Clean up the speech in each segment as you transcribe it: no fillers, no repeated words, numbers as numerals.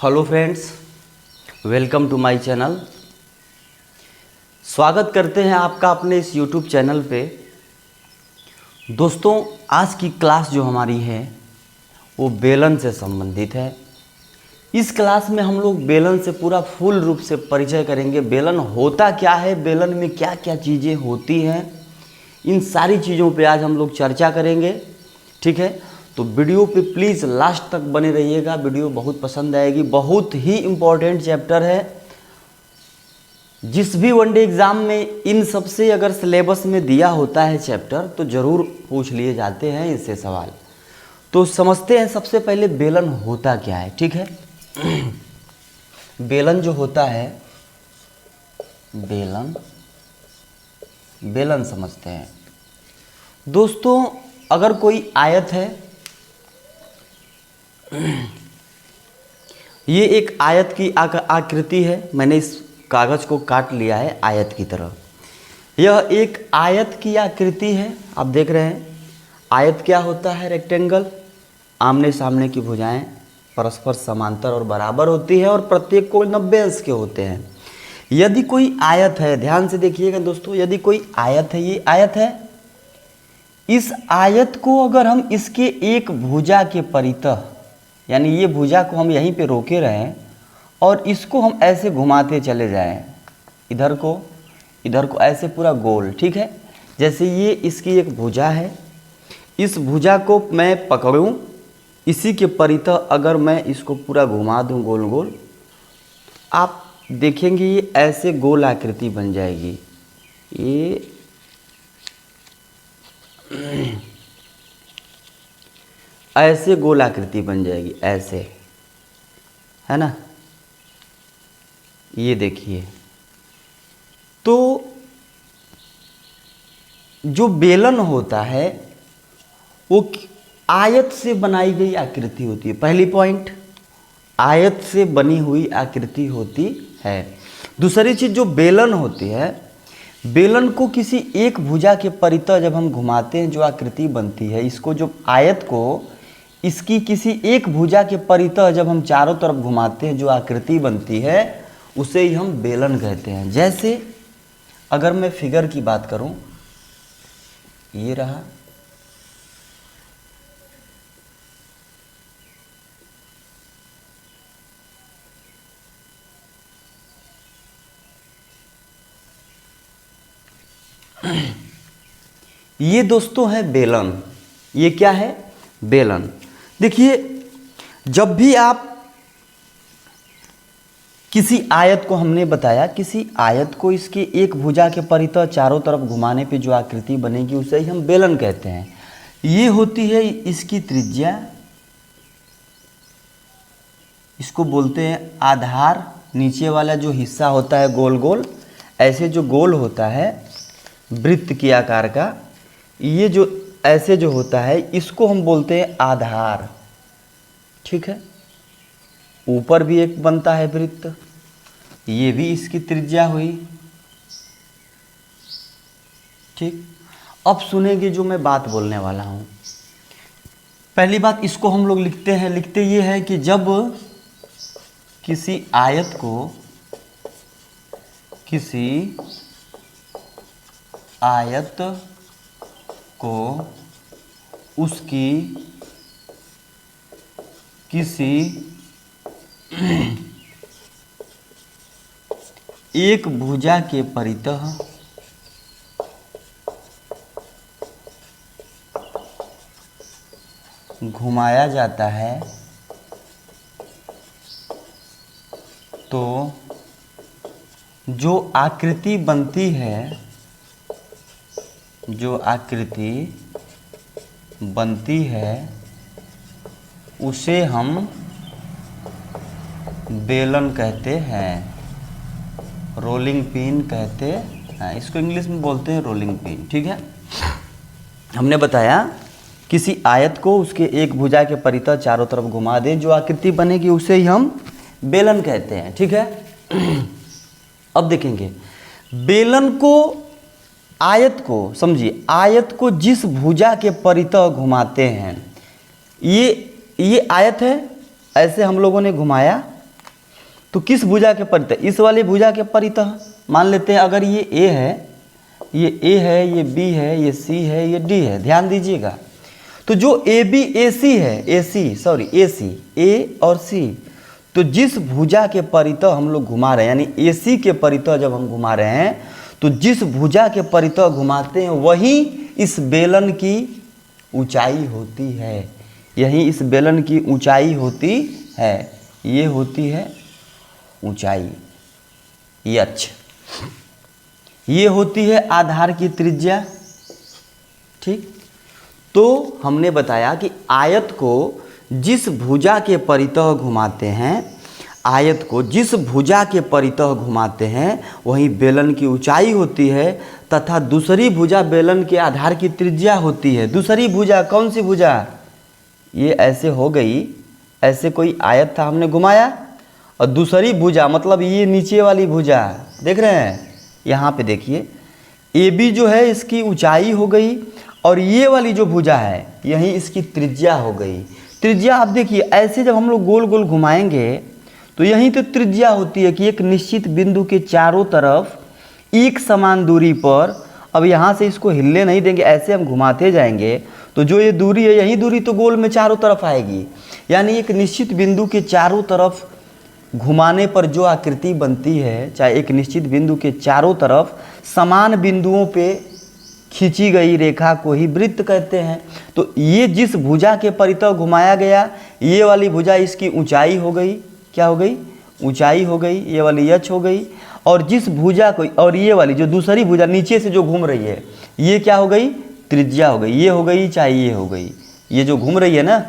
Hello friends, welcome to my channel. स्वागत करते हैं आपका अपने इस यूट्यूब चैनल पे। दोस्तों, आज की क्लास जो हमारी है वो बेलन से संबंधित है। इस क्लास में हम लोग बेलन से पूरा फुल रूप से परिचय करेंगे। बेलन होता क्या है, बेलन में क्या क्या चीज़ें होती हैं, इन सारी चीज़ों पे आज हम लोग चर्चा करेंगे। ठीक है, तो वीडियो पे प्लीज़ लास्ट तक बने रहिएगा। वीडियो बहुत पसंद आएगी। बहुत ही इम्पोर्टेंट चैप्टर है। जिस भी वनडे एग्ज़ाम में इन सबसे अगर सिलेबस में दिया होता है चैप्टर तो ज़रूर पूछ लिए जाते हैं इससे सवाल। तो समझते हैं सबसे पहले बेलन होता क्या है। ठीक है, बेलन जो होता है, बेलन समझते हैं। दोस्तों, अगर कोई आयत है, ये एक आयत की आकृति है। मैंने इस कागज़ को काट लिया है आयत की तरह। यह एक आयत की आकृति है। आप देख रहे हैं आयत क्या होता है, रेक्टेंगल। आमने सामने की भुजाएं परस्पर समांतर और बराबर होती है और प्रत्येक कोण 90 अंश के होते हैं। यदि कोई आयत है, ध्यान से देखिएगा दोस्तों, यदि कोई आयत है, ये आयत है, इस आयत को अगर हम इसके एक भुजा के परितः, यानी ये भुजा को हम यहीं पे रोके रहें और इसको हम ऐसे घुमाते चले जाएं, इधर को ऐसे पूरा गोल। ठीक है, जैसे ये इसकी एक भुजा है, इस भुजा को मैं पकड़ूं, इसी के परितः अगर मैं इसको पूरा घुमा दूं गोल गोल, आप देखेंगे ये ऐसे गोल आकृति बन जाएगी। ये ऐसे गोल आकृति बन जाएगी, ऐसे, है ना। ये देखिए, तो जो बेलन होता है वो आयत से बनाई गई आकृति होती है। पहली पॉइंट, आयत से बनी हुई आकृति होती है। दूसरी चीज, जो बेलन होती है, बेलन को किसी एक भुजा के परितः जब हम घुमाते हैं जो आकृति बनती है, इसको, जो आयत को इसकी किसी एक भुजा के परितः जब हम चारों तरफ घुमाते हैं जो आकृति बनती है, उसे ही हम बेलन कहते हैं। जैसे अगर मैं फिगर की बात करूं, ये रहा, ये दोस्तों है बेलन। ये क्या है, बेलन। देखिए, जब भी आप किसी आयत को, हमने बताया किसी आयत को इसके एक भुजा के परितः चारों तरफ घुमाने पे जो आकृति बनेगी उसे ही हम बेलन कहते हैं। ये होती है इसकी त्रिज्या, इसको बोलते हैं आधार। नीचे वाला जो हिस्सा होता है गोल गोल, ऐसे जो गोल होता है वृत्त के आकार का, ये जो ऐसे जो होता है इसको हम बोलते हैं आधार। ठीक है, ऊपर भी एक बनता है वृत्त, ये भी इसकी त्रिज्या हुई। ठीक, अब सुनेंगे जो मैं बात बोलने वाला हूं। पहली बात, इसको हम लोग लिखते ये है कि जब किसी आयत को उसकी किसी एक भुजा के परितः घुमाया जाता है तो जो आकृति बनती है, उसे हम बेलन कहते हैं, रोलिंग पिन कहते हैं। इसको इंग्लिश में बोलते हैं रोलिंग पिन। ठीक है, हमने बताया किसी आयत को उसके एक भुजा के परितः चारों तरफ घुमा दें, जो आकृति बनेगी उसे ही हम बेलन कहते हैं। ठीक है, अब देखेंगे बेलन को, आयत को समझिए, आयत को जिस भुजा के परितः घुमाते हैं, ये आयत है, ऐसे हम लोगों ने घुमाया, तो किस भुजा के परितः? इस वाली भुजा के परितः मान लेते हैं। अगर ये ए है, ये बी है, ये सी है, ये डी है, ध्यान दीजिएगा। तो जो ए बी ए सी है, ए और सी, तो जिस भुजा के परितः हम लोग घुमा रहे हैं, यानी ए सी के परितः जब हम घुमा रहे हैं, तो जिस भुजा के परितः घुमाते हैं वही इस बेलन की ऊंचाई होती है। यही इस बेलन की ऊंचाई होती है। ये होती है ऊंचाई, ये अच्छा। ये होती है आधार की त्रिज्या। ठीक, तो हमने बताया कि आयत को जिस भुजा के परितः घुमाते हैं, आयत को जिस भुजा के परितः घुमाते हैं वही बेलन की ऊंचाई होती है, तथा दूसरी भुजा बेलन के आधार की त्रिज्या होती है। दूसरी भुजा कौन सी भुजा? ये ऐसे हो गई, ऐसे कोई आयत था, हमने घुमाया, और दूसरी भुजा मतलब ये नीचे वाली भुजा, देख रहे हैं यहाँ पे देखिए, ए बी जो है इसकी ऊंचाई हो गई, और ये वाली जो भुजा है यही इसकी त्रिज्या हो गई। त्रिज्या आप देखिए, ऐसे जब हम लोग गोल गोल घुमाएंगे तो यही तो त्रिज्या होती है कि एक निश्चित बिंदु के चारों तरफ एक समान दूरी पर, अब यहाँ से इसको हिलने नहीं देंगे, ऐसे हम घुमाते जाएंगे तो जो ये दूरी है, यही दूरी तो गोल में चारों तरफ आएगी। यानी एक निश्चित बिंदु के चारों तरफ घुमाने पर जो आकृति बनती है, चाहे एक निश्चित बिंदु के चारों तरफ समान बिंदुओं पे खींची गई रेखा को ही वृत्त कहते हैं। तो ये जिस भुजा के परितः घुमाया गया, ये वाली भुजा इसकी ऊंचाई हो गई, क्या हो गई? ऊंचाई हो गई, ये वाली यच हो गई। और जिस भुजा को, और ये वाली जो दूसरी भुजा नीचे से जो घूम रही है, ये क्या हो गई? त्रिज्या हो गई। ये हो गई चाहे ये हो गई, ये जो घूम रही है ना,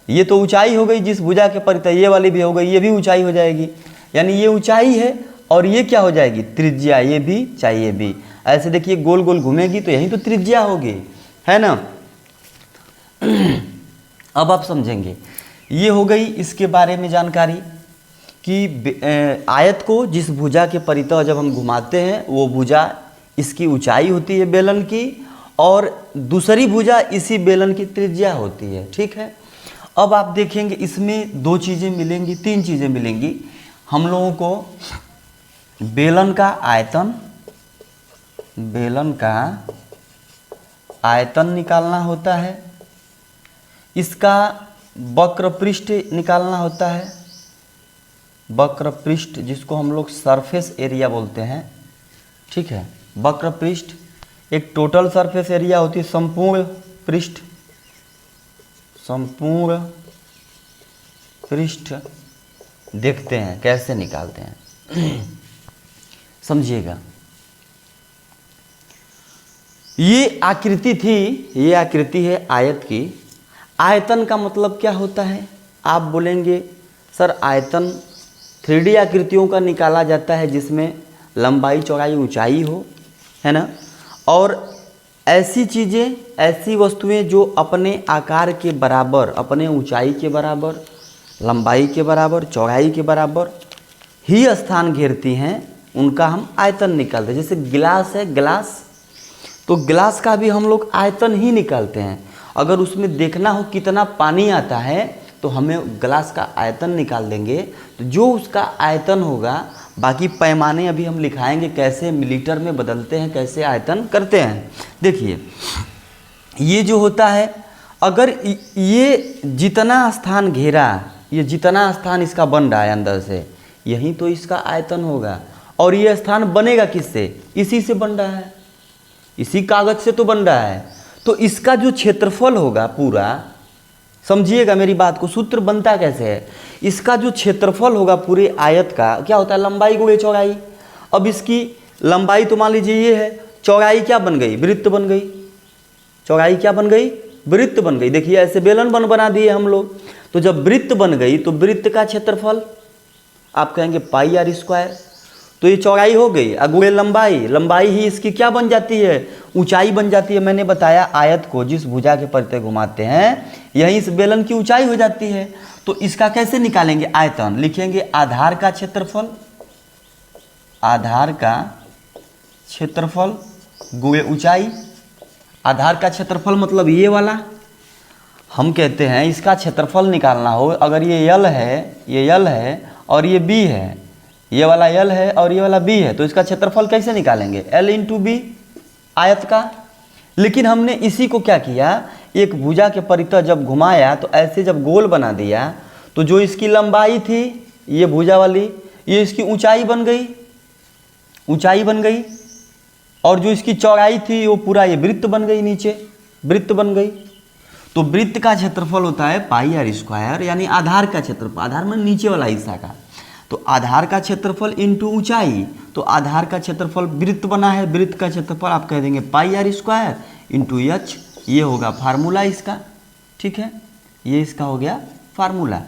ये तो ऊंचाई हो गई जिस भुजा के परितः, ये वाली भी हो गई, ये भी ऊंचाई हो जाएगी। यानी ये ऊंचाई है और ये क्या हो जाएगी? त्रिज्या, ये भी चाहे ये भी। ऐसे देखिए गोल गोल घूमेगी तो यही तो त्रिज्या होगी, है ना। अब आप समझेंगे, ये हो गई इसके बारे में जानकारी कि आयत को जिस भुजा के परितः जब हम घुमाते हैं वो भुजा इसकी ऊंचाई होती है बेलन की, और दूसरी भुजा इसी बेलन की त्रिज्या होती है। ठीक है, अब आप देखेंगे इसमें दो चीज़ें मिलेंगी, तीन चीज़ें मिलेंगी हम लोगों को। बेलन का आयतन निकालना होता है, इसका वक्र पृष्ठ निकालना होता है, वक्र पृष्ठ जिसको हम लोग सरफेस एरिया बोलते हैं। ठीक है, वक्र पृष्ठ एक टोटल सरफेस एरिया होती है, संपूर्ण पृष्ठ देखते हैं कैसे निकालते हैं, समझिएगा। ये आकृति थी, ये आकृति है आयत की। आयतन का मतलब क्या होता है? आप बोलेंगे सर आयतन 3D आकृतियों का निकाला जाता है जिसमें लंबाई चौड़ाई ऊंचाई हो, है ना, और ऐसी चीज़ें, ऐसी वस्तुएं जो अपने आकार के बराबर, अपने ऊंचाई के बराबर, लंबाई के बराबर, चौड़ाई के बराबर ही स्थान घेरती हैं, उनका हम आयतन निकालते हैं। जैसे गिलास है, गिलास, तो गिलास का भी हम लोग आयतन ही निकालते हैं। अगर उसमें देखना हो कितना पानी आता है तो हमें गिलास का आयतन निकाल देंगे, तो जो उसका आयतन होगा, बाकी पैमाने अभी हम लिखाएंगे कैसे मिलीमीटर में बदलते हैं, कैसे आयतन करते हैं। देखिए ये जो होता है, अगर ये जितना स्थान घेरा, ये जितना स्थान इसका बन रहा है अंदर से, यही तो इसका आयतन होगा। और ये स्थान बनेगा किससे? इसी से बन रहा है, इसी कागज से तो बन रहा है। तो इसका जो क्षेत्रफल होगा पूरा, समझिएगा मेरी बात को, सूत्र बनता कैसे है, इसका जो क्षेत्रफल होगा पूरे आयत का, क्या होता है? लंबाई गुणे चौड़ाई। अब इसकी लंबाई तो मान लीजिए ये है, चौड़ाई क्या बन गई? वृत्त बन गई। चौड़ाई क्या बन गई? वृत्त बन गई। देखिए ऐसे बेलन बना दिए हम लोग, तो जब वृत्त बन गई तो वृत्त का क्षेत्रफल आप कहेंगे पाई आर स्क्वायर। तो ये चौड़ाई हो गई, अगुणे लंबाई, लंबाई ही इसकी क्या बन जाती है? ऊंचाई बन जाती है। मैंने बताया आयत को जिस भुजा के परितः घुमाते हैं यही इस बेलन की ऊंचाई हो जाती है। तो इसका कैसे निकालेंगे आयतन? लिखेंगे आधार का क्षेत्रफल, आधार का क्षेत्रफल गुणे ऊंचाई। आधार का क्षेत्रफल मतलब ये वाला, हम कहते हैं इसका क्षेत्रफल निकालना हो, अगर ये यल है, ये यल है और ये बी है, ये वाला L है और ये वाला B है, तो इसका क्षेत्रफल कैसे निकालेंगे? L इंटू बी आयत का। लेकिन हमने इसी को क्या किया, एक भुजा के परितः जब घुमाया तो ऐसे जब गोल बना दिया तो जो इसकी लंबाई थी ये भुजा वाली, ये इसकी ऊंचाई बन गई, ऊंचाई बन गई, और जो इसकी चौड़ाई थी वो पूरा ये वृत्त बन गई, नीचे वृत्त बन गई। तो वृत्त का क्षेत्रफल होता है पाई आर स्क्वायर, यानी आधार का क्षेत्रफल, आधार में नीचे वाला हिस्सा का, तो आधार का क्षेत्रफल इंटू ऊंचाई, तो आधार का क्षेत्रफल वृत्त बना है, वृत्त का क्षेत्रफल आप कह देंगे पाई आर स्क्वायर इंटू एच, ये होगा फार्मूला इसका, ठीक है, ये इसका हो गया फार्मूला।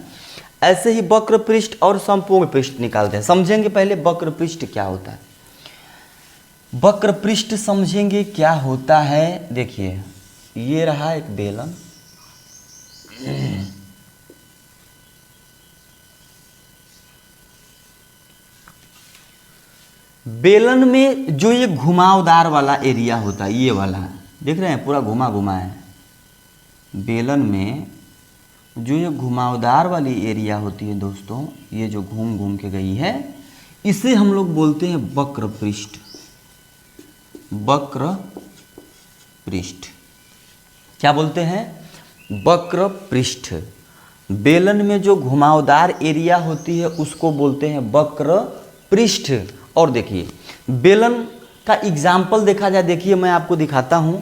ऐसे ही वक्र पृष्ठ और संपूर्ण पृष्ठ निकालते हैं। समझेंगे पहले वक्र पृष्ठ क्या होता है। वक्र पृष्ठ समझेंगे क्या होता है। देखिए ये रहा एक बेलन, बेलन में जो ये घुमावदार वाला एरिया होता है, ये वाला देख रहे हैं पूरा घुमा घुमा है, बेलन में जो ये घुमावदार वाली एरिया होती है दोस्तों, ये जो घूम घूम के गई है, इसे हम लोग बोलते हैं वक्र पृष्ठ। वक्र पृष्ठ क्या बोलते हैं? वक्र पृष्ठ। बेलन में जो घुमावदार एरिया होती है उसको बोलते हैं वक्र पृष्ठ। और देखिए बेलन का एग्जाम्पल देखा जाए, देखिए मैं आपको दिखाता हूं,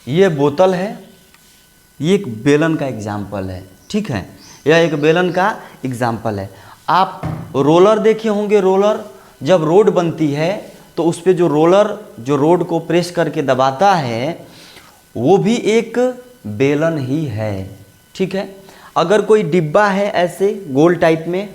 ये बोतल है, ये एक बेलन का एग्जाम्पल है, ठीक है, यह एक बेलन का एग्जाम्पल है। आप रोलर देखे होंगे, रोलर जब रोड बनती है तो उस पर जो रोलर जो रोड को प्रेस करके दबाता है वो भी एक बेलन ही है, ठीक है। अगर कोई डिब्बा है ऐसे गोल टाइप में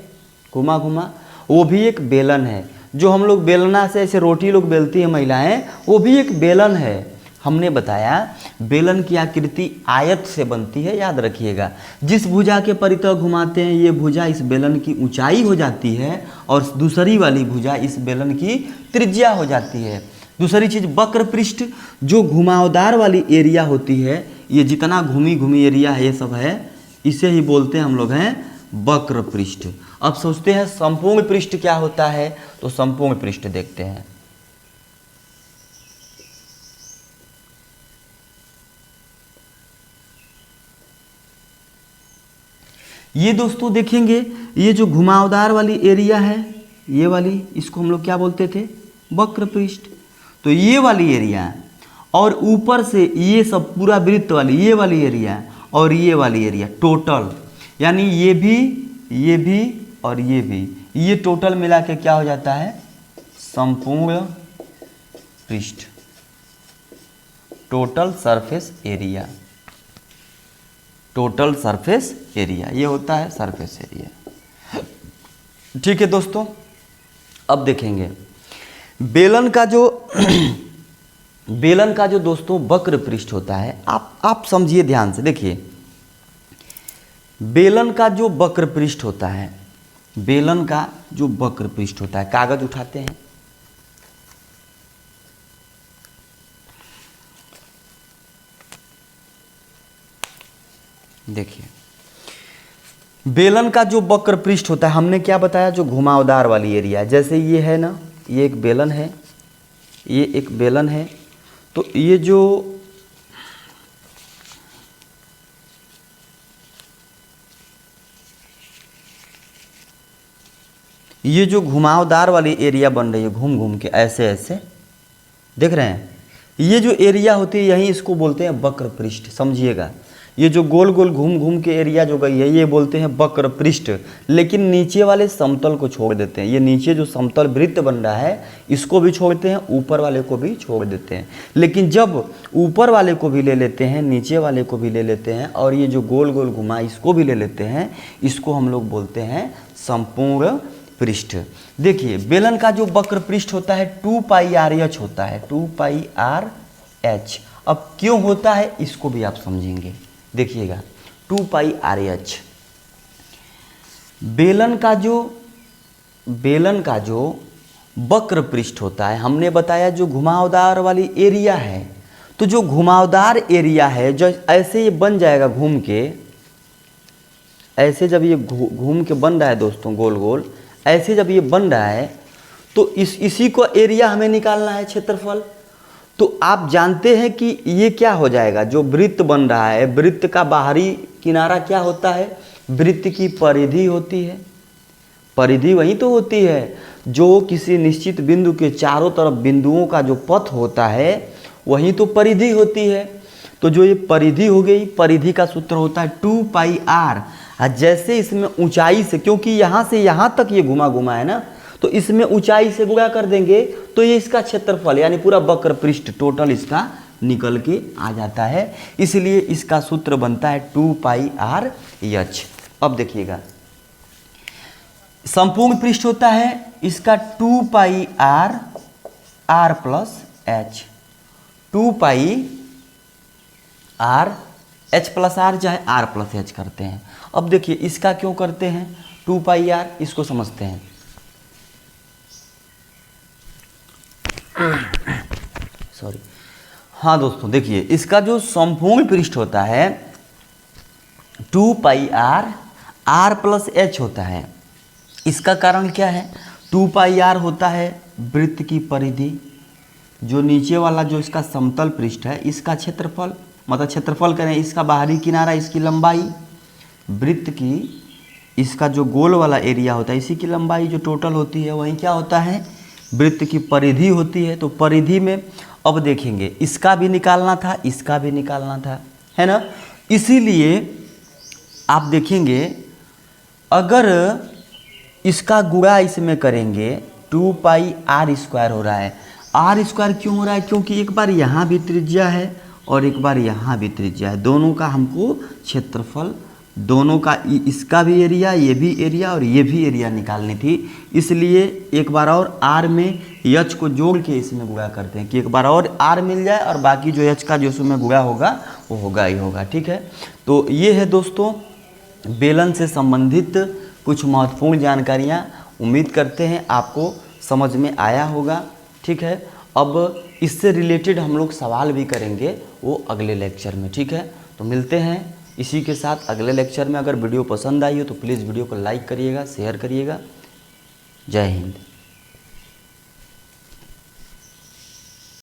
घुमा घुमा, वो भी एक बेलन है। जो हम लोग बेलना से ऐसे रोटी लोग बेलती हैं महिलाएं, वो भी एक बेलन है। हमने बताया बेलन की आकृति आयत से बनती है, याद रखिएगा। जिस भुजा के परितः घुमाते हैं ये भुजा इस बेलन की ऊंचाई हो जाती है और दूसरी वाली भुजा इस बेलन की त्रिज्या हो जाती है। दूसरी चीज वक्र पृष्ठ, जो घुमावदार वाली एरिया होती है, ये जितना घूमी घूमी एरिया है ये सब है, इसे ही बोलते हैं हम लोग हैं वक्र पृष्ठ। अब सोचते हैं संपूर्ण पृष्ठ क्या होता है, तो संपूर्ण पृष्ठ देखते हैं। ये दोस्तों देखेंगे ये जो घुमावदार वाली एरिया है, ये वाली, इसको हम लोग क्या बोलते थे? वक्र पृष्ठ। तो ये वाली एरिया और ऊपर से ये सब पूरा वृत्त वाली ये वाली एरिया और ये वाली एरिया टोटल, यानी ये भी और ये भी, ये टोटल मिला के क्या हो जाता है? संपूर्ण पृष्ठ, total surface area. Total surface area ये होता है सरफेस एरिया, ठीक है दोस्तों। अब देखेंगे बेलन का जो बेलन का जो दोस्तों वक्र पृष्ठ होता है, आप समझिए ध्यान से, देखिए बेलन का जो वक्र पृष्ठ होता है, बेलन का जो वक्र पृष्ठ होता है, कागज उठाते हैं, देखिए बेलन का जो वक्र पृष्ठ होता है, हमने क्या बताया? जो घुमावदार वाली एरिया, जैसे ये है ना, ये एक बेलन है, ये एक बेलन है, तो ये जो घुमावदार वाली एरिया बन रही है घूम घूम के ऐसे ऐसे, देख रहे हैं, ये जो एरिया होती है यही इसको बोलते हैं वक्र पृष्ठ। समझिएगा, ये जो गोल गोल घूम घूम के एरिया जो गई है ये बोलते हैं वक्र पृष्ठ। लेकिन नीचे वाले समतल को छोड़ देते हैं, ये नीचे जो समतल वृत्त बन रहा है इसको भी छोड़ते हैं, ऊपर वाले को भी छोड़ देते हैं। लेकिन जब ऊपर वाले को भी ले लेते हैं, नीचे वाले को भी ले लेते हैं और ये जो गोल गोल घुमा इसको भी ले लेते हैं, इसको हम लोग बोलते हैं संपूर्ण पृष्ठ। देखिए बेलन का जो वक्र पृष्ठ होता है 2πr(h) होता है, 2πr(h). अब क्यों होता है इसको भी आप समझेंगे, देखिएगा 2πr(h). बेलन का जो वक्र पृष्ठ होता है, हमने बताया जो घुमावदार वाली एरिया है, तो जो घुमावदार एरिया है जो ऐसे ये बन जाएगा घूम के, ऐसे जब ये घूम के बन रहा है दोस्तों, गोल गोल ऐसे जब ये बन रहा है तो इसी को एरिया हमें निकालना है, क्षेत्रफल। तो आप जानते हैं कि ये क्या हो जाएगा, जो वृत्त बन रहा है, वृत्त का बाहरी किनारा क्या होता है, वृत्त की परिधि होती है। परिधि वही तो होती है जो किसी निश्चित बिंदु के चारों तरफ बिंदुओं का जो पथ होता है वही तो परिधि होती है। तो जो ये परिधि हो गई, परिधि का सूत्र होता है 2 पाई आर। जैसे इसमें ऊंचाई से, क्योंकि यहाँ से यहाँ तक ये घुमा घुमा है ना, तो इसमें ऊंचाई से गुणा कर देंगे तो ये इसका क्षेत्रफल यानी पूरा वक्र पृष्ठ टोटल इसका निकल के आ जाता है। इसलिए इसका सूत्र बनता है 2 पाई आर एच। अब देखिएगा, संपूर्ण पृष्ठ होता है इसका 2 pi r r plus h. 2 pi r h plus r चाहे आर प्लस एच करते हैं। अब देखिए इसका क्यों करते हैं 2 पाई आर, इसको समझते हैं। सॉरी, हाँ दोस्तों देखिए, इसका जो संपूर्ण पृष्ठ होता है 2 pi r r plus H होता है। इसका कारण क्या है, 2 पाई आर होता है वृत्त की परिधि, जो नीचे वाला जो इसका समतल पृष्ठ है इसका क्षेत्रफल, मतलब क्षेत्रफल करें इसका बाहरी किनारा, इसकी लंबाई, वृत्त की इसका जो गोल वाला एरिया होता है इसी की लंबाई जो टोटल होती है, वही क्या होता है, वृत्त की परिधि होती है। तो परिधि में अब देखेंगे इसका भी निकालना था, इसका भी निकालना था, है ना। इसीलिए आप देखेंगे अगर इसका गुणा इसमें करेंगे 2 पाई आर स्क्वायर हो रहा है। आर स्क्वायर क्यों हो रहा है, क्योंकि एक बार यहाँ भी त्रिज्या है और एक बार यहाँ भी त्रिज्या है, दोनों का हमको क्षेत्रफल, दोनों का, इसका भी एरिया, ये भी एरिया और ये भी एरिया निकालनी थी। इसलिए एक बार और आर में एच को जोड़ के इसमें गुणा करते हैं कि एक बार और आर मिल जाए और बाकी जो एच का जो इसमें गुणा होगा वो होगा ही होगा। ठीक है, तो ये है दोस्तों बेलन से संबंधित कुछ महत्वपूर्ण जानकारियाँ। उम्मीद करते हैं आपको समझ में आया होगा। ठीक है, अब इससे रिलेटेड हम लोग सवाल भी करेंगे वो अगले लेक्चर में। ठीक है, तो मिलते हैं इसी के साथ अगले लेक्चर में। अगर वीडियो पसंद आई हो तो प्लीज़ वीडियो को लाइक करिएगा, शेयर करिएगा। जय हिंद।